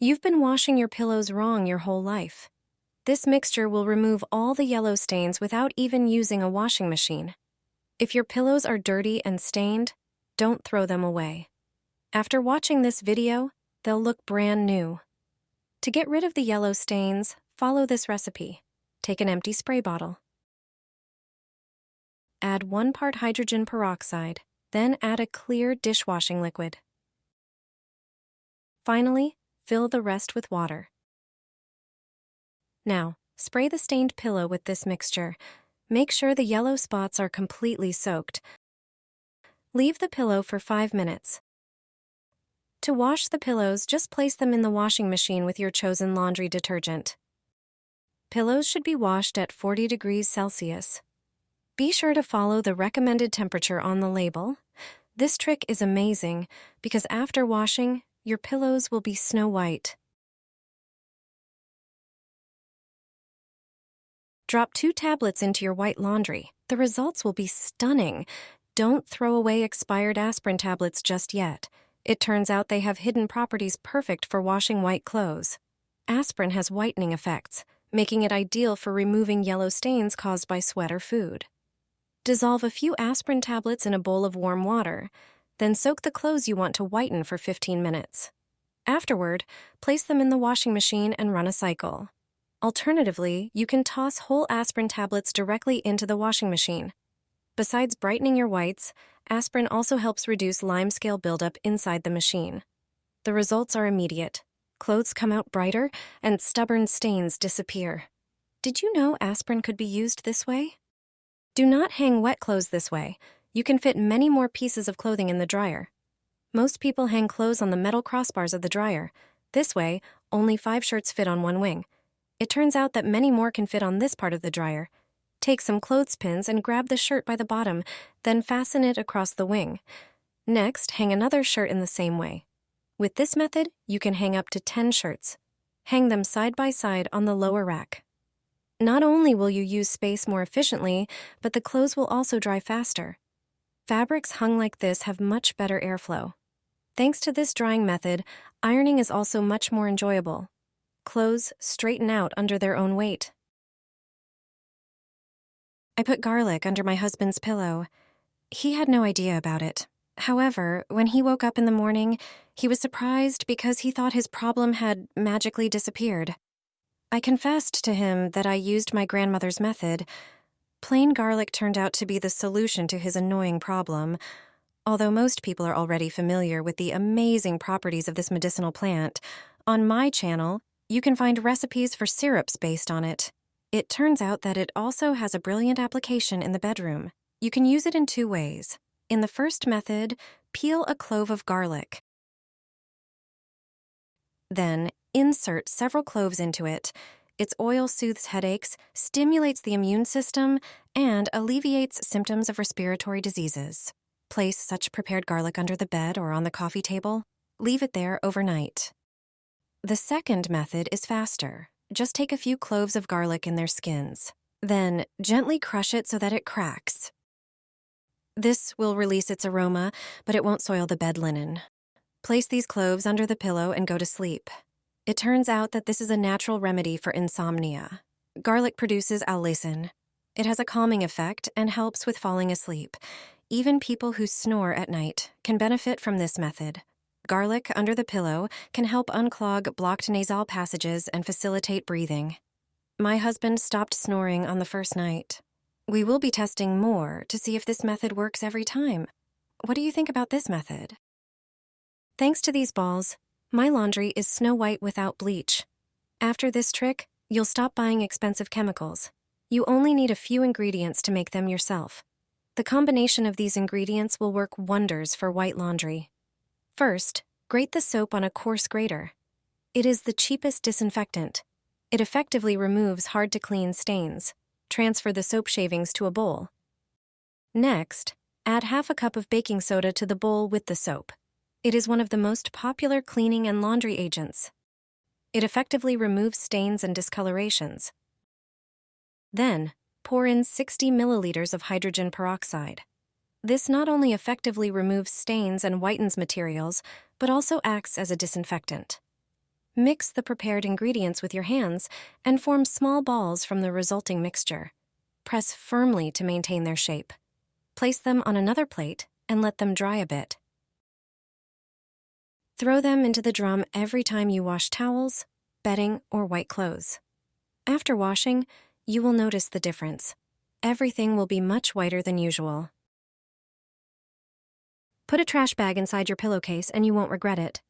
You've been washing your pillows wrong your whole life. This mixture will remove all the yellow stains without even using a washing machine. If your pillows are dirty and stained, don't throw them away. After watching this video, they'll look brand new. To get rid of the yellow stains, follow this recipe. Take an empty spray bottle. Add 1 part hydrogen peroxide, then add a clear dishwashing liquid. Finally, fill the rest with water. Now, spray the stained pillow with this mixture. Make sure the yellow spots are completely soaked. Leave the pillow for 5 minutes. To wash the pillows, just place them in the washing machine with your chosen laundry detergent. Pillows should be washed at 40 degrees Celsius. Be sure to follow the recommended temperature on the label. This trick is amazing because after washing, your pillows will be snow white. Drop 2 tablets into your white laundry. The results will be stunning. Don't throw away expired aspirin tablets just yet. It turns out they have hidden properties perfect for washing white clothes. Aspirin has whitening effects, making it ideal for removing yellow stains caused by sweat or food. Dissolve a few aspirin tablets in a bowl of warm water, then soak the clothes you want to whiten for 15 minutes. Afterward, place them in the washing machine and run a cycle. Alternatively, you can toss whole aspirin tablets directly into the washing machine. Besides brightening your whites, aspirin also helps reduce limescale buildup inside the machine. The results are immediate. Clothes come out brighter, and stubborn stains disappear. Did you know aspirin could be used this way? Do not hang wet clothes this way. You can fit many more pieces of clothing in the dryer. Most people hang clothes on the metal crossbars of the dryer. This way, only 5 shirts fit on one wing. It turns out that many more can fit on this part of the dryer. Take some clothespins and grab the shirt by the bottom, then fasten it across the wing. Next, hang another shirt in the same way. With this method, you can hang up to 10 shirts. Hang them side by side on the lower rack. Not only will you use space more efficiently, but the clothes will also dry faster. Fabrics hung like this have much better airflow. Thanks to this drying method, ironing is also much more enjoyable. Clothes straighten out under their own weight. I put garlic under my husband's pillow. He had no idea about it. However, when he woke up in the morning, he was surprised because he thought his problem had magically disappeared. I confessed to him that I used my grandmother's method. Plain garlic turned out to be the solution to his annoying problem. Although most people are already familiar with the amazing properties of this medicinal plant, on my channel, you can find recipes for syrups based on it. It turns out that it also has a brilliant application in the bedroom. You can use it in 2 ways. In the first method, peel a clove of garlic. Then, insert several cloves into it. Its oil soothes headaches, stimulates the immune system, and alleviates symptoms of respiratory diseases. Place such prepared garlic under the bed or on the coffee table. Leave it there overnight. The second method is faster. Just take a few cloves of garlic in their skins. Then, gently crush it so that it cracks. This will release its aroma, but it won't soil the bed linen. Place these cloves under the pillow and go to sleep. It turns out that this is a natural remedy for insomnia. Garlic produces allicin. It has a calming effect and helps with falling asleep. Even people who snore at night can benefit from this method. Garlic under the pillow can help unclog blocked nasal passages and facilitate breathing. My husband stopped snoring on the first night. We will be testing more to see if this method works every time. What do you think about this method? Thanks to these balls, my laundry is snow white without bleach. After this trick, you'll stop buying expensive chemicals. You only need a few ingredients to make them yourself. The combination of these ingredients will work wonders for white laundry. First, grate the soap on a coarse grater. It is the cheapest disinfectant. It effectively removes hard-to-clean stains. Transfer the soap shavings to a bowl. Next, add half a cup of baking soda to the bowl with the soap. It is one of the most popular cleaning and laundry agents. It effectively removes stains and discolorations. Then, pour in 60 milliliters of hydrogen peroxide. This not only effectively removes stains and whitens materials, but also acts as a disinfectant. Mix the prepared ingredients with your hands and form small balls from the resulting mixture. Press firmly to maintain their shape. Place them on another plate and let them dry a bit. Throw them into the drum every time you wash towels, bedding, or white clothes. After washing, you will notice the difference. Everything will be much whiter than usual. Put a trash bag inside your pillowcase and you won't regret it.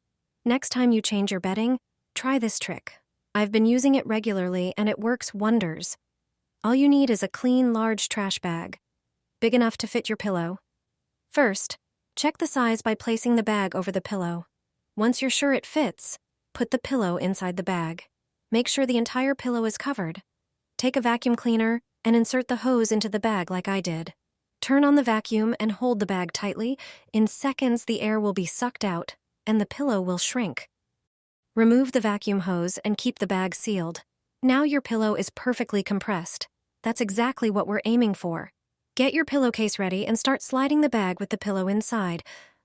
Next time you change your bedding, try this trick. I've been using it regularly and it works wonders. All you need is a clean, large trash bag, big enough to fit your pillow. First, check the size by placing the bag over the pillow. Once you're sure it fits, put the pillow inside the bag. Make sure the entire pillow is covered. Take a vacuum cleaner and insert the hose into the bag like I did. Turn on the vacuum and hold the bag tightly. In seconds, the air will be sucked out and the pillow will shrink. Remove the vacuum hose and keep the bag sealed. Now your pillow is perfectly compressed. That's exactly what we're aiming for. Get your pillowcase ready and start sliding the bag with the pillow inside.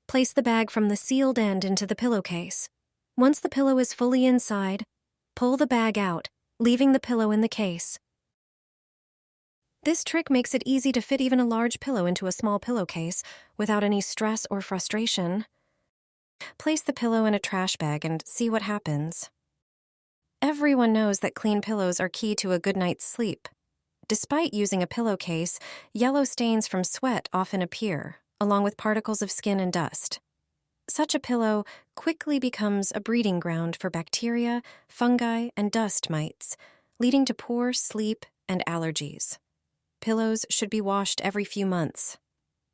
Place the bag from the sealed end into the pillowcase. Once the pillow is fully inside, pull the bag out, leaving the pillow in the case. This trick makes it easy to fit even a large pillow into a small pillowcase without any stress or frustration. Place the pillow in a trash bag and see what happens. Everyone knows that clean pillows are key to a good night's sleep. Despite using a pillowcase, yellow stains from sweat often appear, along with particles of skin and dust. Such a pillow quickly becomes a breeding ground for bacteria, fungi, and dust mites, leading to poor sleep and allergies. Pillows should be washed every few months.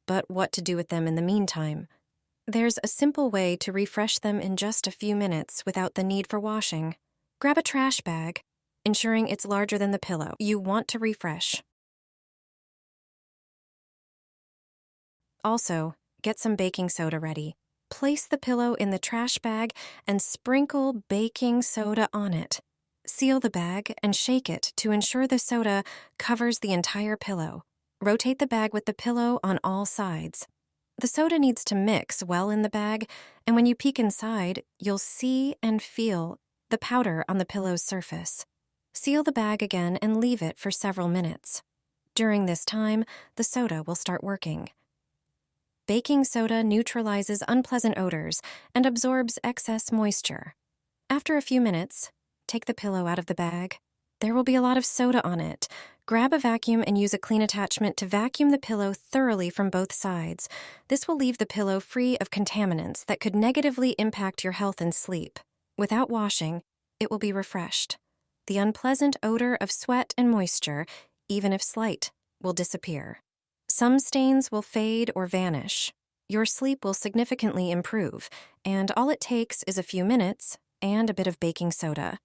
But what to do with them in the meantime? There's a simple way to refresh them in just a few minutes without the need for washing. Grab a trash bag, ensuring it's larger than the pillow you want to refresh. Also, get some baking soda ready. Place the pillow in the trash bag and sprinkle baking soda on it. Seal the bag and shake it to ensure the soda covers the entire pillow. Rotate the bag with the pillow on all sides. The soda needs to mix well in the bag, and when you peek inside, you'll see and feel the powder on the pillow's surface. Seal the bag again and leave it for several minutes. During this time, the soda will start working. Baking soda neutralizes unpleasant odors and absorbs excess moisture. After a few minutes, take the pillow out of the bag. There will be a lot of soda on it. Grab a vacuum and use a clean attachment to vacuum the pillow thoroughly from both sides. This will leave the pillow free of contaminants that could negatively impact your health and sleep. Without washing, it will be refreshed. The unpleasant odor of sweat and moisture, even if slight, will disappear. Some stains will fade or vanish. Your sleep will significantly improve, and all it takes is a few minutes and a bit of baking soda.